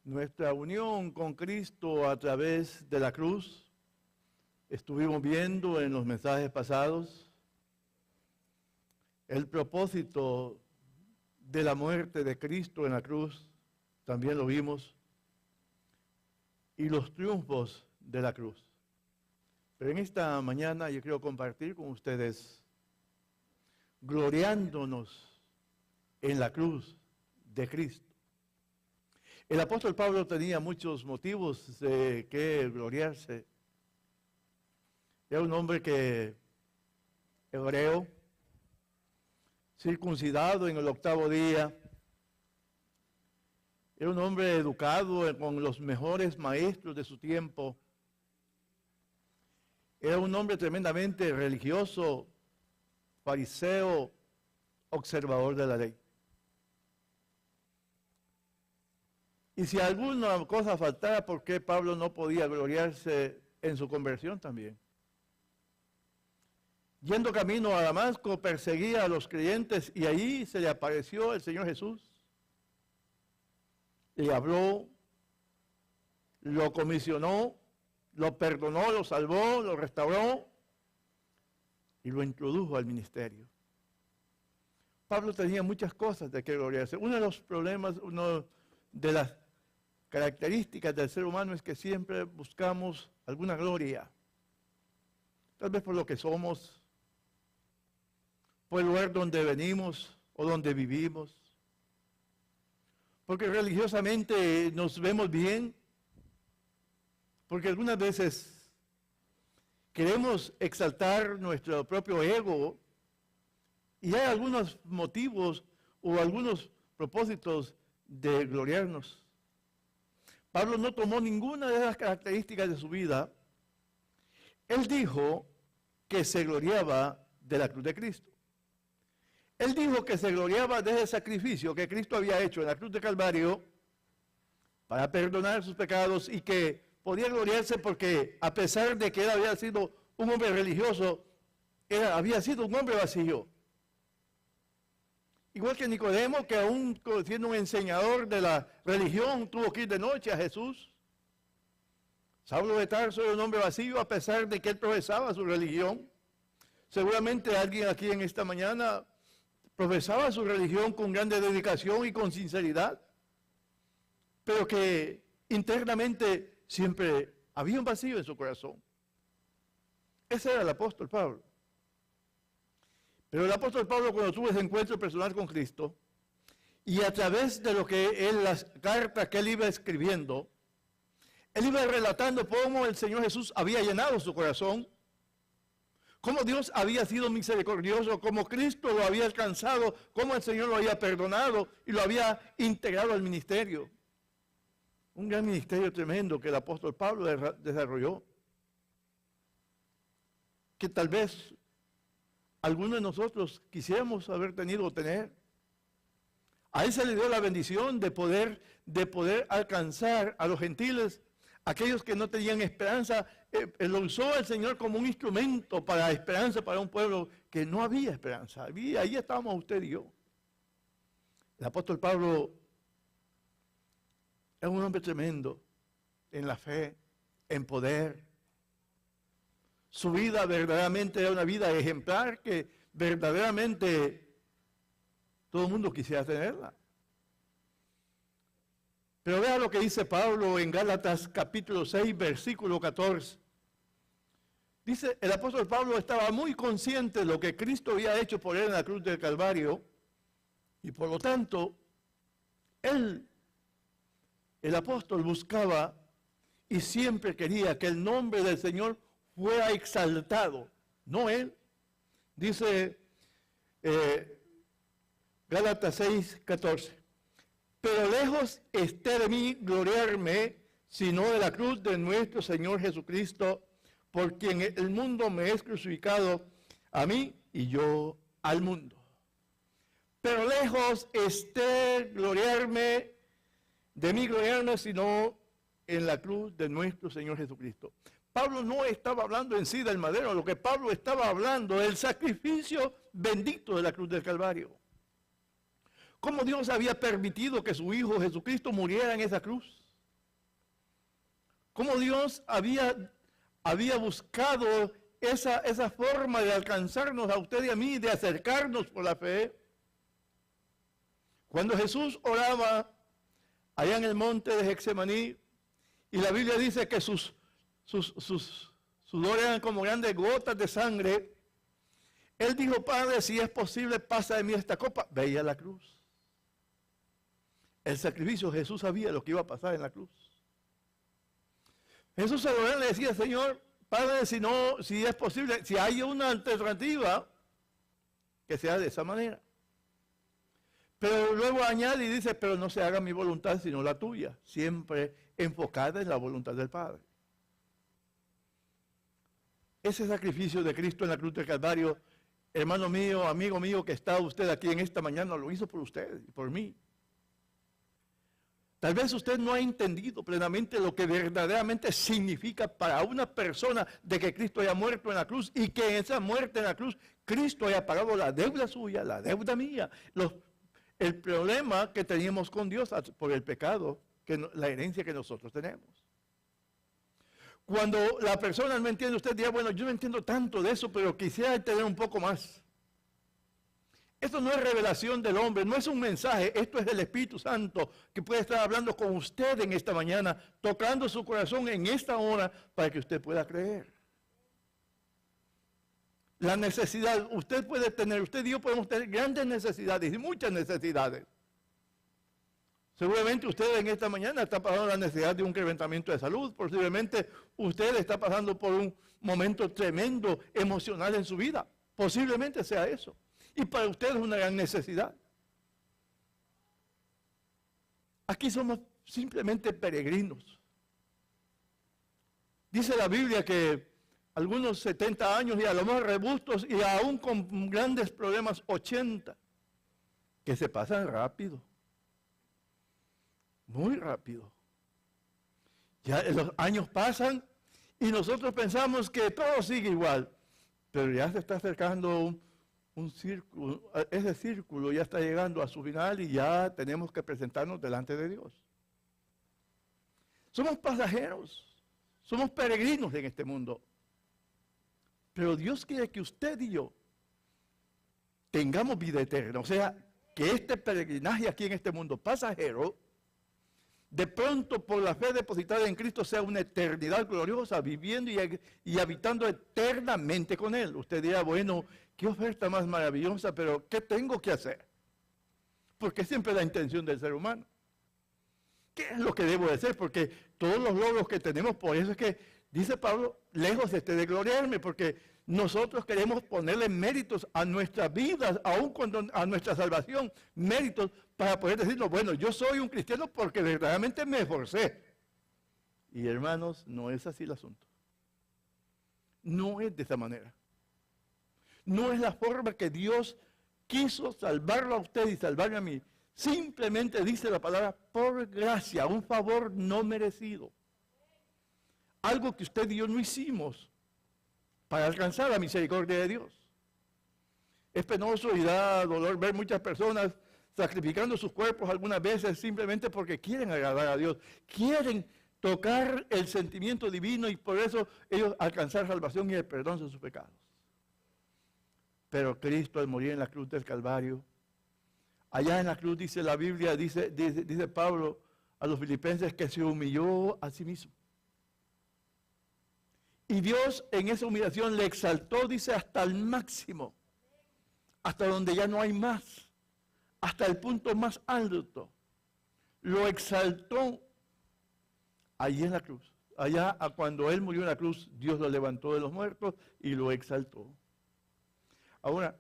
nuestra unión con Cristo a través de la cruz. Estuvimos viendo en los mensajes pasados el propósito de la muerte de Cristo en la cruz, también lo vimos, y los triunfos de la cruz. Pero en esta mañana yo quiero compartir con ustedes, gloriándonos en la cruz de Cristo. El apóstol Pablo tenía muchos motivos de que gloriarse. Era un hombre hebreo, circuncidado en el 8º día. Era un hombre educado con los mejores maestros de su tiempo. Era un hombre tremendamente religioso, fariseo, observador de la ley. Y si alguna cosa faltara, ¿por qué Pablo no podía gloriarse en su conversión también? Yendo camino a Damasco, perseguía a los creyentes y allí se le apareció el Señor Jesús. Le habló, lo comisionó, lo perdonó, lo salvó, lo restauró y lo introdujo al ministerio. Pablo tenía muchas cosas de que gloriarse. Uno de los problemas, una de las características del ser humano es que siempre buscamos alguna gloria. Tal vez por lo que somos, por el lugar donde venimos o donde vivimos. Porque religiosamente nos vemos bien. Porque algunas veces queremos exaltar nuestro propio ego y hay algunos motivos o algunos propósitos de gloriarnos. Pablo no tomó ninguna de esas características de su vida. Él dijo que se gloriaba de la cruz de Cristo. Él dijo que se gloriaba de ese sacrificio que Cristo había hecho en la cruz de Calvario para perdonar sus pecados y que podía gloriarse porque a pesar de que él había sido un hombre religioso, había sido un hombre vacío. Igual que Nicodemo, que aún siendo un enseñador de la religión, tuvo que ir de noche a Jesús. Saulo de Tarso era un hombre vacío a pesar de que él profesaba su religión. Seguramente alguien aquí en esta mañana profesaba su religión con grande dedicación y con sinceridad, pero que internamente siempre había un vacío en su corazón. Ese era el apóstol Pablo. Pero el apóstol Pablo, cuando tuvo ese encuentro personal con Cristo, y a través de lo que él, las cartas que él iba escribiendo, él iba relatando cómo el Señor Jesús había llenado su corazón, cómo Dios había sido misericordioso, cómo Cristo lo había alcanzado, cómo el Señor lo había perdonado y lo había integrado al ministerio. Un gran ministerio tremendo que el apóstol Pablo desarrolló, que tal vez algunos de nosotros quisiéramos haber tenido o tener. A él se le dio la bendición de poder alcanzar a los gentiles, aquellos que no tenían esperanza. Lo usó el Señor como un instrumento para esperanza para un pueblo que no había esperanza. Ahí estábamos usted y yo. El apóstol Pablo es un hombre tremendo en la fe, en poder. Su vida verdaderamente era una vida ejemplar que verdaderamente todo el mundo quisiera tenerla. Pero vea lo que dice Pablo en Gálatas capítulo 6, versículo 14. Dice, el apóstol Pablo estaba muy consciente de lo que Cristo había hecho por él en la cruz del Calvario y por lo tanto, el apóstol buscaba y siempre quería que el nombre del Señor fuera exaltado, no él. Dice Gálatas 6, 14. Pero lejos esté de mí gloriarme, sino de la cruz de nuestro Señor Jesucristo, por quien el mundo me es crucificado a mí y yo al mundo. Pero lejos esté de mí gloriarme, sino en la cruz de nuestro Señor Jesucristo. Pablo no estaba hablando en sí del madero, lo que Pablo estaba hablando del sacrificio bendito de la cruz del Calvario. Cómo Dios había permitido que su Hijo Jesucristo muriera en esa cruz. cómo Dios había buscado esa forma de alcanzarnos a usted y a mí, de acercarnos por la fe. Cuando Jesús oraba allá en el monte de Getsemaní, y la Biblia dice que sus sudores eran como grandes gotas de sangre, Él dijo: Padre, si es posible, pasa de mí esta copa. Veía la cruz. El sacrificio, Jesús sabía lo que iba a pasar en la cruz. Jesús al orar le decía: Señor, Padre, si es posible, si hay una alternativa, que sea de esa manera. Pero luego añade y dice: pero no se haga mi voluntad sino la tuya, siempre enfocada en la voluntad del Padre. Ese sacrificio de Cristo en la cruz del Calvario, hermano mío, amigo mío, que está usted aquí en esta mañana, lo hizo por usted y por mí. Tal vez usted no ha entendido plenamente lo que verdaderamente significa para una persona de que Cristo haya muerto en la cruz, y que en esa muerte en la cruz Cristo haya pagado la deuda suya, la deuda mía, el problema que teníamos con Dios por el pecado, la herencia que nosotros tenemos. Cuando la persona no entiende, usted dirá: bueno, yo no entiendo tanto de eso, pero quisiera entender un poco más. Esto no es revelación del hombre, no es un mensaje, esto es el Espíritu Santo que puede estar hablando con usted en esta mañana, tocando su corazón en esta hora para que usted pueda creer. La necesidad, usted y yo podemos tener grandes necesidades y muchas necesidades. Seguramente usted en esta mañana está pasando la necesidad de un incrementamiento de salud, posiblemente usted está pasando por un momento tremendo emocional en su vida, posiblemente sea eso. Y para usted es una gran necesidad. Aquí somos simplemente peregrinos. Dice la Biblia que algunos 70 años y a lo más robustos y aún con grandes problemas 80, que se pasan rápido, muy rápido. Ya los años pasan y nosotros pensamos que todo sigue igual, pero ya se está acercando un círculo, ese círculo ya está llegando a su final y ya tenemos que presentarnos delante de Dios. Somos pasajeros, somos peregrinos en este mundo. Pero Dios quiere que usted y yo tengamos vida eterna. O sea, que este peregrinaje aquí en este mundo pasajero, de pronto por la fe depositada en Cristo, sea una eternidad gloriosa, viviendo y habitando eternamente con Él. Usted dirá: bueno, qué oferta más maravillosa, pero ¿qué tengo que hacer? Porque siempre es la intención del ser humano. ¿Qué es lo que debo de hacer? Porque todos los logros que tenemos, por eso es que dice Pablo: lejos de gloriarme, porque nosotros queremos ponerle méritos a nuestras vidas, aun cuando a nuestra salvación, méritos para poder decirnos: bueno, yo soy un cristiano porque verdaderamente me esforcé. Y hermanos, no es así el asunto. No es de esa manera. No es la forma que Dios quiso salvarlo a usted y salvarme a mí. Simplemente dice la palabra: por gracia, un favor no merecido. Algo que usted y yo no hicimos para alcanzar la misericordia de Dios. Es penoso y da dolor ver muchas personas sacrificando sus cuerpos algunas veces simplemente porque quieren agradar a Dios, quieren tocar el sentimiento divino y por eso ellos alcanzar salvación y el perdón de sus pecados. Pero Cristo, al morir en la cruz del Calvario, allá en la cruz, dice la Biblia, dice Pablo a los filipenses, que se humilló a sí mismo. Y Dios en esa humillación le exaltó, dice, hasta el máximo, hasta donde ya no hay más, hasta el punto más alto. Lo exaltó allí en la cruz. Allá, cuando Él murió en la cruz, Dios lo levantó de los muertos y lo exaltó. Ahora,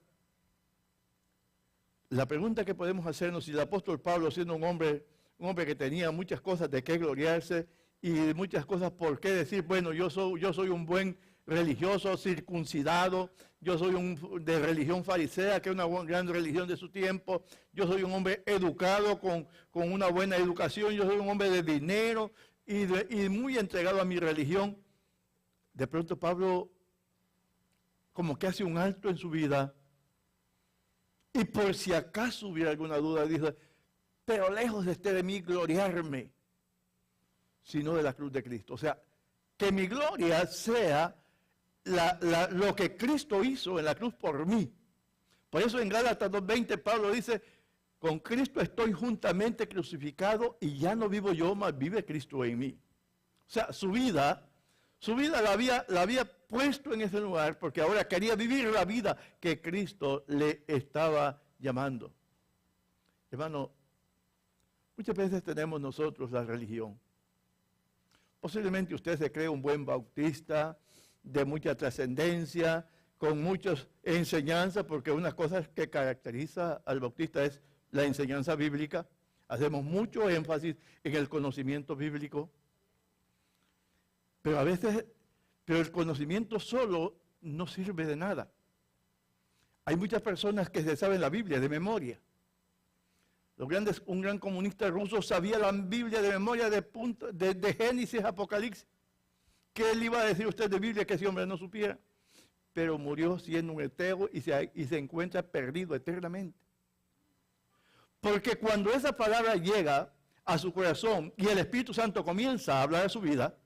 la pregunta que podemos hacernos, si el apóstol Pablo, siendo un hombre que tenía muchas cosas de qué gloriarse y muchas cosas por qué decir: bueno, yo soy un buen religioso, circuncidado, yo soy de religión farisea, que es una gran religión de su tiempo, yo soy un hombre educado con una buena educación, yo soy un hombre de dinero y muy entregado a mi religión. De pronto Pablo como que hace un alto en su vida y por si acaso hubiera alguna duda, dice: pero lejos esté de mí gloriarme, sino de la cruz de Cristo. O sea, que mi gloria sea lo que Cristo hizo en la cruz por mí. Por eso en Gálatas 2:20 Pablo dice, con Cristo estoy juntamente crucificado y ya no vivo yo, mas vive Cristo en mí. O sea, su vida la había puesto en ese lugar porque ahora quería vivir la vida que Cristo le estaba llamando. Hermano, muchas veces tenemos nosotros la religión. Posiblemente usted se cree un buen bautista, de mucha trascendencia, con muchas enseñanzas, porque una cosa que caracteriza al bautista es la enseñanza bíblica. Hacemos mucho énfasis en el conocimiento bíblico. Pero a veces, el conocimiento solo no sirve de nada. Hay muchas personas que se saben la Biblia de memoria. Un gran comunista ruso sabía la Biblia de memoria de Génesis a Apocalipsis. ¿Qué le iba a decir usted de Biblia que ese hombre no supiera? Pero murió siendo un ateo y se encuentra perdido eternamente. Porque cuando esa palabra llega a su corazón y el Espíritu Santo comienza a hablar de su vida,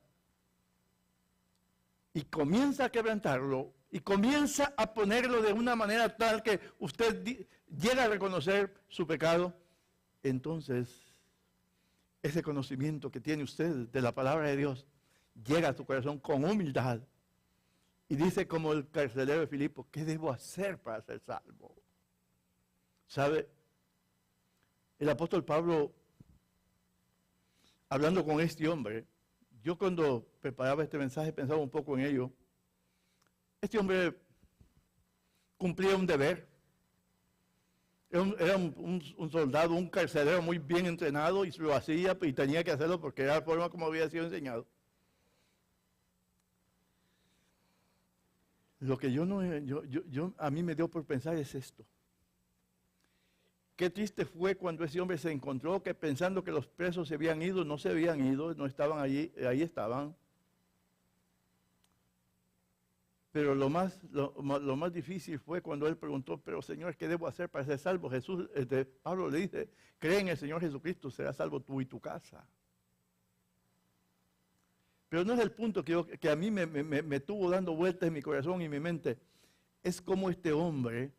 y comienza a quebrantarlo, y comienza a ponerlo de una manera tal que usted llega a reconocer su pecado, entonces ese conocimiento que tiene usted de la palabra de Dios llega a su corazón con humildad y dice como el carcelero de Filipo, ¿qué debo hacer para ser salvo? ¿Sabe? El apóstol Pablo, hablando con este hombre, yo cuando preparaba este mensaje pensaba un poco en ello. Este hombre cumplía un deber. Era un soldado, un carcelero muy bien entrenado y lo hacía y tenía que hacerlo porque era la forma como había sido enseñado. Lo que a mí me dio por pensar es esto. Qué triste fue cuando ese hombre se encontró que pensando que los presos se habían ido, no se habían ido, no estaban allí, ahí estaban. Pero lo más difícil fue cuando él preguntó, pero Señor, ¿qué debo hacer para ser salvo? Pablo le dice, cree en el Señor Jesucristo, serás salvo tú y tu casa. Pero no es el punto que a mí me tuvo dando vueltas en mi corazón y en mi mente. Es como este hombre,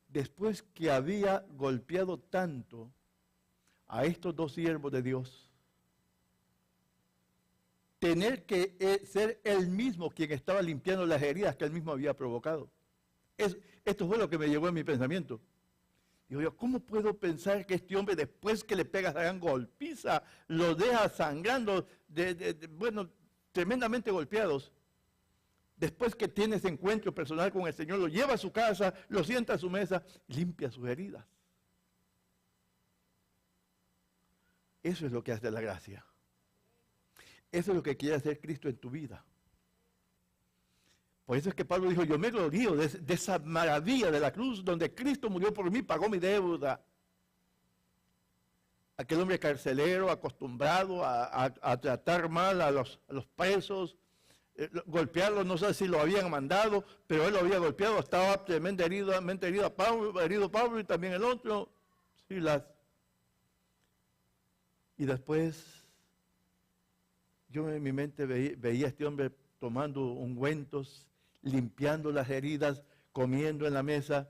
después que había golpeado tanto a estos dos siervos de Dios, tener que ser él mismo quien estaba limpiando las heridas que él mismo había provocado. Esto fue lo que me llegó en mi pensamiento. Digo yo, ¿cómo puedo pensar que este hombre después que le pega esa gran golpiza, lo deja sangrando, tremendamente golpeados? Después que tiene ese encuentro personal con el Señor, lo lleva a su casa, lo sienta a su mesa, limpia sus heridas. Eso es lo que hace la gracia. Eso es lo que quiere hacer Cristo en tu vida. Por eso es que Pablo dijo, yo me glorío de esa maravilla de la cruz, donde Cristo murió por mí, pagó mi deuda. Aquel hombre carcelero, acostumbrado a tratar mal a los presos, golpearlo, no sé si lo habían mandado, pero él lo había golpeado, estaba tremendamente herido Pablo y también el otro, Silas. Y después yo en mi mente veía a este hombre tomando ungüentos, limpiando las heridas, comiendo en la mesa.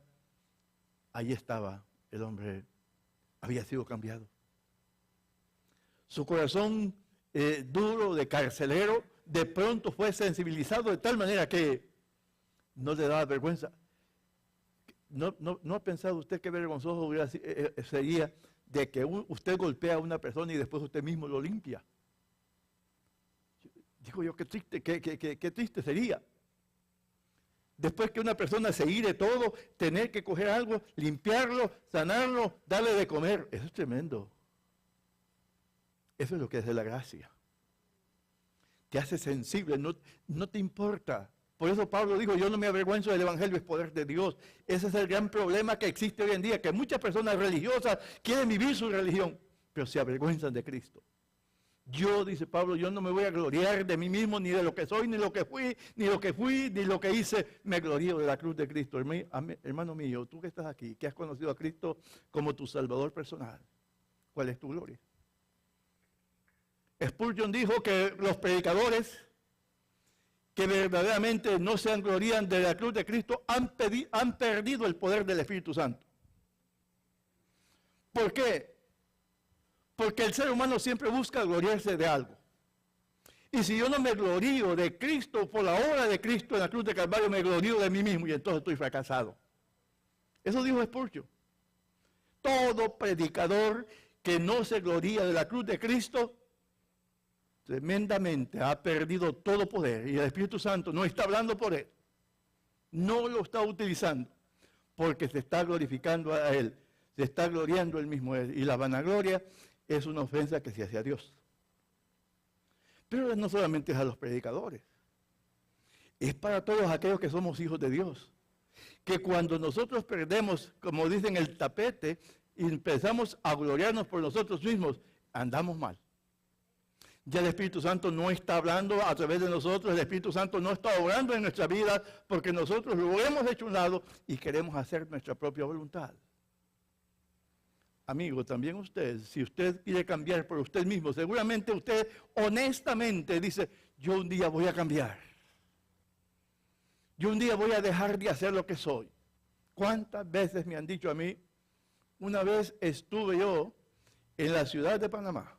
Ahí estaba el hombre, había sido cambiado. Su corazón duro de carcelero, de pronto fue sensibilizado de tal manera que no le daba vergüenza. ¿No ha pensado usted qué vergonzoso sería de que usted golpea a una persona y después usted mismo lo limpia? Digo yo, qué triste sería. Después que una persona se hire todo, tener que coger algo, limpiarlo, sanarlo, darle de comer. Eso es tremendo. Eso es lo que hace la gracia. Te hace sensible, no te importa. Por eso Pablo dijo, yo no me avergüenzo del Evangelio, es poder de Dios. Ese es el gran problema que existe hoy en día, que muchas personas religiosas quieren vivir su religión, pero se avergüenzan de Cristo. Yo, dice Pablo, yo no me voy a gloriar de mí mismo, ni de lo que soy, ni lo que fui, ni lo que hice. Me glorío de la cruz de Cristo. Hermano mío, tú que estás aquí, que has conocido a Cristo como tu Salvador personal, ¿cuál es tu gloria? Spurgeon dijo que los predicadores que verdaderamente no se glorían de la cruz de Cristo han perdido el poder del Espíritu Santo. ¿Por qué? Porque el ser humano siempre busca gloriarse de algo. Y si yo no me glorío de Cristo, por la obra de Cristo en la cruz de Calvario, me glorío de mí mismo y entonces estoy fracasado. Eso dijo Spurgeon. Todo predicador que no se gloría de la cruz de Cristo, tremendamente ha perdido todo poder. Y el Espíritu Santo no está hablando por él. No lo está utilizando. Porque se está glorificando a él. Se está gloriando él mismo a él. Y la vanagloria es una ofensa que se hace a Dios. Pero no solamente es a los predicadores. Es para todos aquellos que somos hijos de Dios. Que cuando nosotros perdemos, como dicen, el tapete, y empezamos a gloriarnos por nosotros mismos, andamos mal. Ya el Espíritu Santo no está hablando a través de nosotros, el Espíritu Santo no está obrando en nuestra vida, porque nosotros lo hemos hecho a un lado y queremos hacer nuestra propia voluntad. Amigo, también usted, si usted quiere cambiar por usted mismo, seguramente usted honestamente dice, yo un día voy a cambiar. Yo un día voy a dejar de hacer lo que soy. ¿Cuántas veces me han dicho a mí? Una vez estuve yo en la ciudad de Panamá,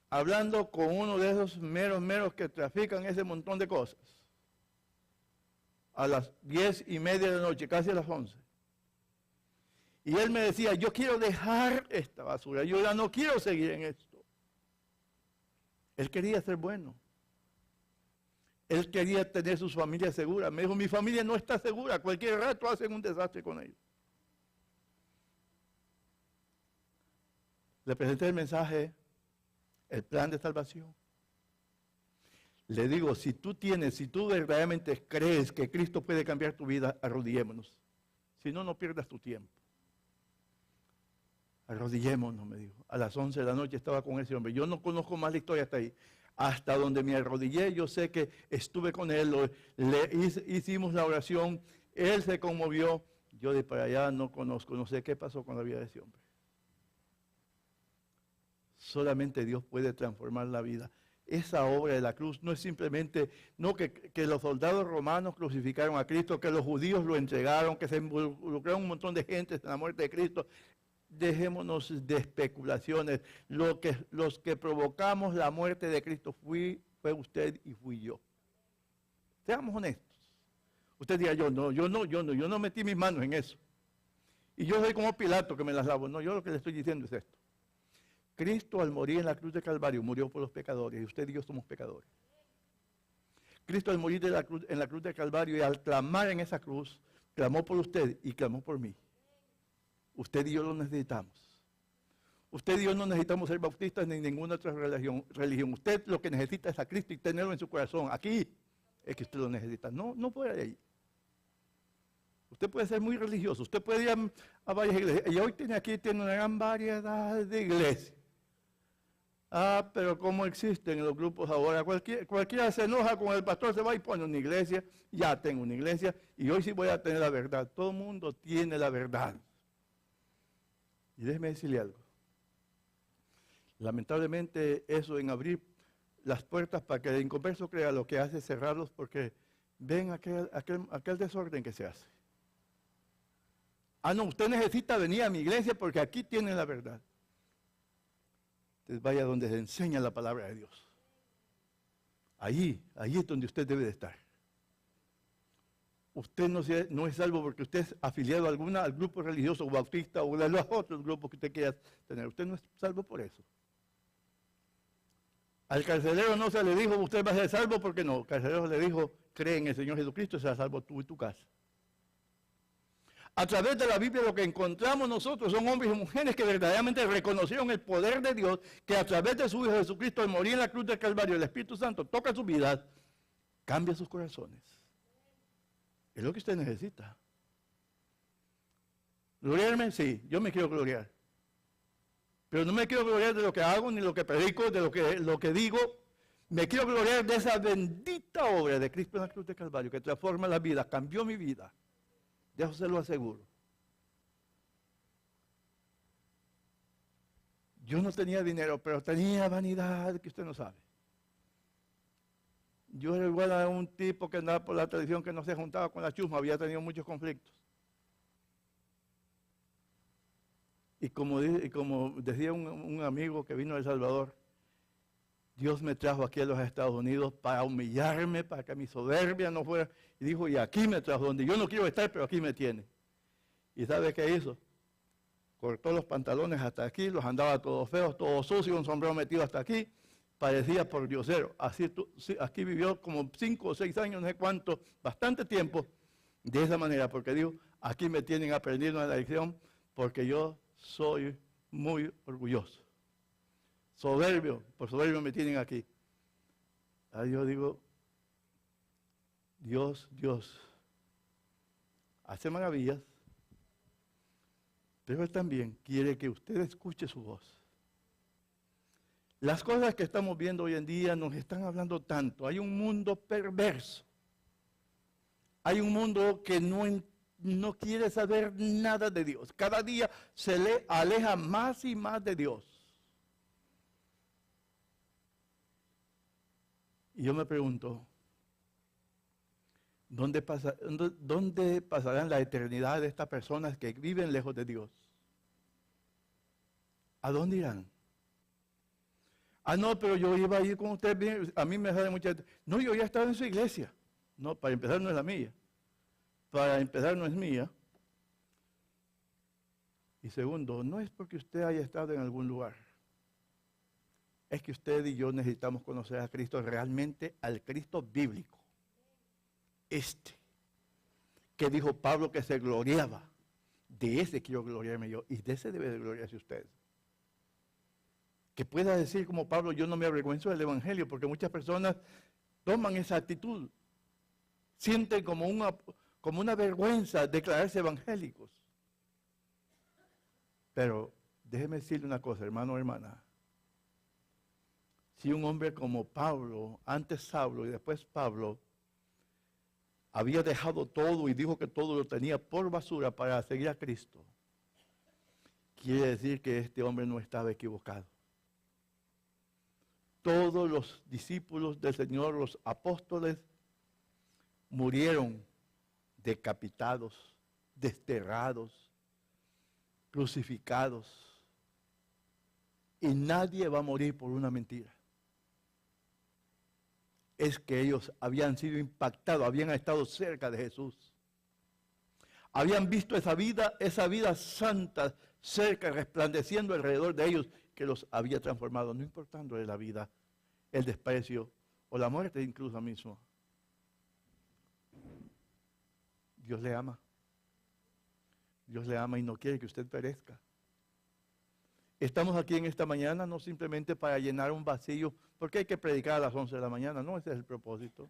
hablando con uno de esos meros que trafican ese montón de cosas, a las 10:30 de la noche, casi a las 11. Y él me decía, yo quiero dejar esta basura, yo ya no quiero seguir en esto. Él quería ser bueno. Él quería tener su familia segura. Me dijo, mi familia no está segura, cualquier rato hacen un desastre con ellos. Le presenté el mensaje, el plan de salvación. Le digo, si tú verdaderamente crees que Cristo puede cambiar tu vida, arrodillémonos. Si no, no pierdas tu tiempo. Arrodillémonos, me dijo. A las 11 de la noche estaba con ese hombre. Yo no conozco más la historia hasta ahí. Hasta donde me arrodillé, yo sé que estuve con él, hicimos la oración, él se conmovió. Yo de para allá no conozco, no sé qué pasó con la vida de ese hombre. Solamente Dios puede transformar la vida. Esa obra de la cruz no es simplemente, no que los soldados romanos crucificaron a Cristo, que los judíos lo entregaron, que se involucraron un montón de gente en la muerte de Cristo. Dejémonos de especulaciones. Los que provocamos la muerte de Cristo fue usted y fui yo. Seamos honestos. Usted dirá, yo no metí mis manos en eso. Y yo soy como Pilato que me las lavo. No, yo lo que le estoy diciendo es esto. Cristo al morir en la cruz de Calvario murió por los pecadores y usted y yo somos pecadores. Cristo al morir en la cruz de Calvario y al clamar en esa cruz, clamó por usted y clamó por mí. Usted y yo lo necesitamos. Usted y yo no necesitamos ser bautistas ni ninguna otra religión. Usted lo que necesita es a Cristo y tenerlo en su corazón. Aquí es que usted lo necesita. No puede ir. Usted puede ser muy religioso. Usted puede ir a varias iglesias. Y hoy tiene una gran variedad de iglesias. Pero ¿cómo existen los grupos ahora? Cualquiera se enoja con el pastor, se va y pone una iglesia. Ya tengo una iglesia y hoy sí voy a tener la verdad. Todo el mundo tiene la verdad. Y déjeme decirle algo. Lamentablemente eso en abrir las puertas para que el inconverso crea lo que hace es cerrarlos porque ven aquel desorden que se hace. No, usted necesita venir a mi iglesia porque aquí tiene la verdad. Entonces vaya donde se enseña la palabra de Dios. Allí es donde usted debe de estar. Usted no es salvo porque usted es afiliado a al grupo religioso o bautista o de los otros grupos que usted quiera tener. Usted no es salvo por eso. Al carcelero no se le dijo, usted va a ser salvo porque no. Al carcelero le dijo, cree en el Señor Jesucristo y será salvo tú y tu casa. A través de la Biblia lo que encontramos nosotros son hombres y mujeres que verdaderamente reconocieron el poder de Dios, que a través de su Hijo Jesucristo al morir en la cruz del Calvario, el Espíritu Santo toca su vida, cambia sus corazones. Es lo que usted necesita. ¿Gloriarme? Sí, yo me quiero gloriar. Pero no me quiero gloriar de lo que hago, ni lo que predico, de lo que digo. Me quiero gloriar de esa bendita obra de Cristo en la cruz de Calvario, que transforma la vida, cambió mi vida. De eso se lo aseguro. Yo no tenía dinero, pero tenía vanidad que usted no sabe. Yo era igual a un tipo que andaba por la televisión que no se juntaba con la chusma, había tenido muchos conflictos. Y como decía un amigo que vino de El Salvador, Dios me trajo aquí a los Estados Unidos para humillarme, para que mi soberbia no fuera. Y dijo, y aquí me trajo, donde yo no quiero estar, pero aquí me tiene. ¿Y sabe qué hizo? Cortó los pantalones hasta aquí, los andaba todos feos, todos sucios, un sombrero metido hasta aquí. Parecía por diosero. Así aquí vivió como 5 o 6 años, no sé cuánto, bastante tiempo, de esa manera, porque dijo, aquí me tienen aprendiendo una lección, porque yo soy muy orgulloso. Soberbio, por soberbio me tienen aquí. Ahí yo digo, Dios hace maravillas, pero Él también quiere que usted escuche su voz. Las cosas que estamos viendo hoy en día nos están hablando tanto. Hay un mundo perverso. Hay un mundo que no quiere saber nada de Dios. Cada día se le aleja más y más de Dios. Y yo me pregunto, ¿dónde pasarán la eternidad de estas personas que viven lejos de Dios? ¿A dónde irán? Ah, no, pero yo iba a ir con usted bien. A mí me sale mucha... No, yo ya estaba en su iglesia. No, para empezar no es la mía. Para empezar no es mía. Y segundo, no es porque usted haya estado en algún lugar. Es que usted y yo necesitamos conocer a Cristo realmente, al Cristo bíblico. Que dijo Pablo que se gloriaba. De ese quiero gloriarme yo. Y de ese debe de gloriarse usted. Que pueda decir como Pablo, yo no me avergüenzo del Evangelio, porque muchas personas toman esa actitud. Sienten como una vergüenza declararse evangélicos. Pero déjeme decirle una cosa, hermano o hermana. Si un hombre como Pablo, antes Saulo y después Pablo, había dejado todo y dijo que todo lo tenía por basura para seguir a Cristo, quiere decir que este hombre no estaba equivocado. Todos los discípulos del Señor, los apóstoles, murieron decapitados, desterrados, crucificados. Y nadie va a morir por una mentira. Es que ellos habían sido impactados, habían estado cerca de Jesús. Habían visto esa vida santa cerca, resplandeciendo alrededor de ellos, que los había transformado, no importando de la vida, el desprecio o la muerte incluso mismo. Dios le ama. Dios le ama y no quiere que usted perezca. Estamos aquí en esta mañana no simplemente para llenar un vacío, porque hay que predicar a las 11 de la mañana, no, ese es el propósito.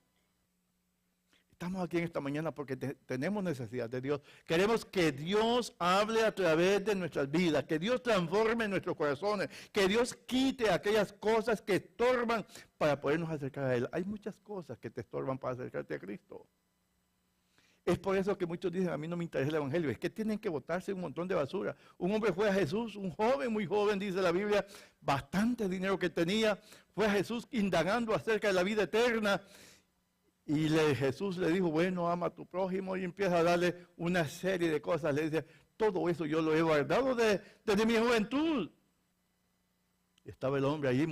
Estamos aquí en esta mañana porque tenemos necesidad de Dios. Queremos que Dios hable a través de nuestras vidas, que Dios transforme nuestros corazones, que Dios quite aquellas cosas que estorban para podernos acercar a Él. Hay muchas cosas que te estorban para acercarte a Cristo. Es por eso que muchos dicen, a mí no me interesa el Evangelio, es que tienen que botarse un montón de basura. Un hombre fue a Jesús, un joven, muy joven, dice la Biblia, bastante dinero que tenía, fue a Jesús indagando acerca de la vida eterna. Y Jesús le dijo, bueno, ama a tu prójimo, y empieza a darle una serie de cosas. Le dice, todo eso yo lo he guardado desde mi juventud. Estaba el hombre allí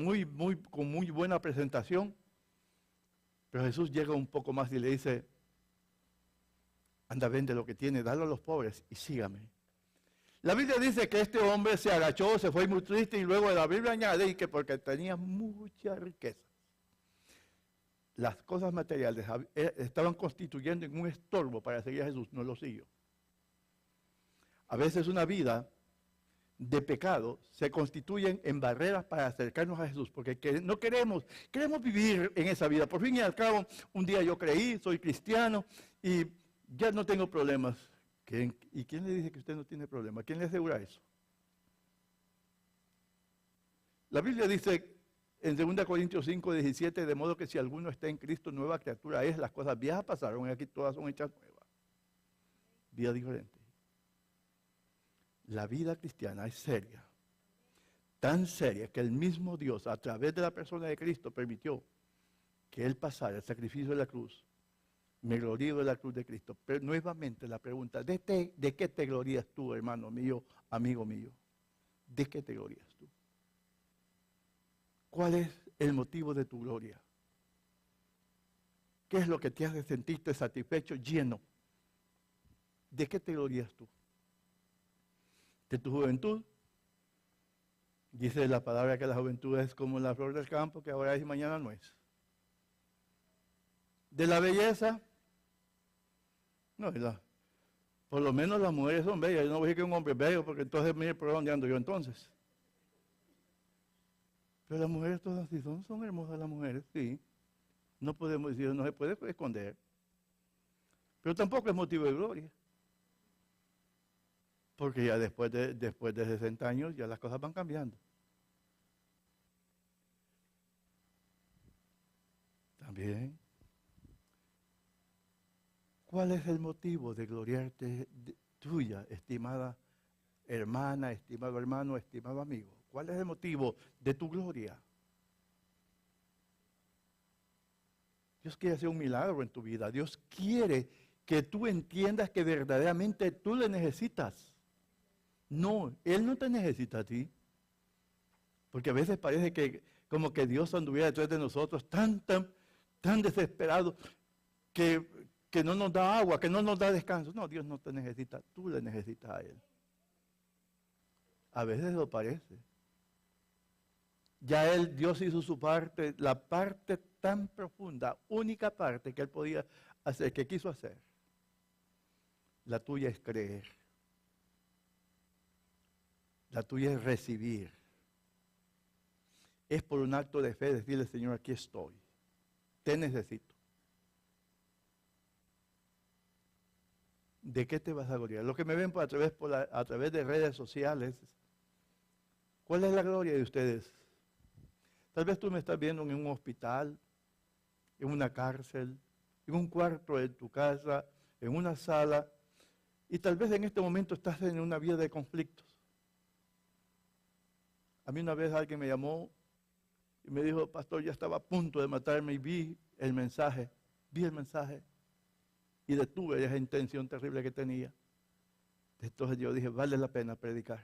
con muy buena presentación. Pero Jesús llega un poco más y le dice, anda, vende lo que tiene, dalo a los pobres y sígame. La Biblia dice que este hombre se agachó, se fue muy triste, y luego la Biblia añade que porque tenía mucha riqueza. Las cosas materiales estaban constituyendo en un estorbo para seguir a Jesús, no lo siguió. A veces una vida de pecado se constituyen en barreras para acercarnos a Jesús, porque no queremos vivir en esa vida. Por fin y al cabo, un día yo creí, soy cristiano y ya no tengo problemas. ¿Y quién le dice que usted no tiene problemas? ¿Quién le asegura eso? La Biblia dice en 2 Corintios 5, 17, de modo que si alguno está en Cristo, nueva criatura es, las cosas viejas pasaron y aquí todas son hechas nuevas. Vida diferente. La vida cristiana es seria, tan seria que el mismo Dios, a través de la persona de Cristo, permitió que Él pasara el sacrificio de la cruz, me glorío de la cruz de Cristo. Pero nuevamente la pregunta, ¿de qué te glorías tú, hermano mío, amigo mío? ¿De qué te glorías tú? ¿Cuál es el motivo de tu gloria? ¿Qué es lo que te hace sentirte satisfecho, lleno? ¿De qué te glorías tú? ¿De tu juventud? Dice la palabra que la juventud es como la flor del campo, que ahora es y mañana no es. ¿De la belleza? No, por lo menos las mujeres son bellas. Yo no voy a decir que un hombre es bello, porque entonces mire por dónde ando yo entonces. Pero las mujeres todas sí son hermosas las mujeres, sí. No podemos decir, no se puede esconder. Pero tampoco es motivo de gloria. Porque ya después de 60 años ya las cosas van cambiando. También. ¿Cuál es el motivo de gloriarte tuya, estimada hermana, estimado hermano, estimado amigo? ¿Cuál es el motivo de tu gloria? Dios quiere hacer un milagro en tu vida. Dios quiere que tú entiendas que verdaderamente tú le necesitas. No, Él no te necesita a ti. Porque a veces parece que como que Dios anduviera detrás de nosotros tan desesperado que no nos da agua, que no nos da descanso. No, Dios no te necesita, tú le necesitas a Él. A veces lo parece. Ya Dios hizo su parte, la parte tan profunda, única parte que Él podía hacer, que quiso hacer. La tuya es creer. La tuya es recibir. Es por un acto de fe decirle, Señor, aquí estoy. Te necesito. ¿De qué te vas a gloriar? Los que me ven a través de redes sociales, ¿cuál es la gloria de ustedes? Tal vez tú me estás viendo en un hospital, en una cárcel, en un cuarto de tu casa, en una sala, y tal vez en este momento estás en una vida de conflictos. A mí una vez alguien me llamó y me dijo, pastor, ya estaba a punto de matarme y vi el mensaje y detuve esa intención terrible que tenía. Entonces yo dije, vale la pena predicar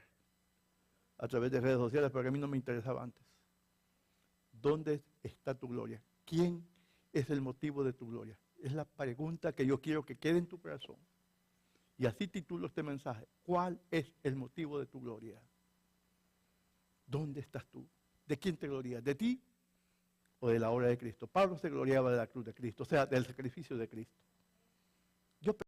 a través de redes sociales, porque a mí no me interesaba antes. ¿Dónde está tu gloria? ¿Quién es el motivo de tu gloria? Es la pregunta que yo quiero que quede en tu corazón. Y así titulo este mensaje. ¿Cuál es el motivo de tu gloria? ¿Dónde estás tú? ¿De quién te glorías? ¿De ti o de la obra de Cristo? Pablo se gloriaba de la cruz de Cristo, o sea, del sacrificio de Cristo. Yo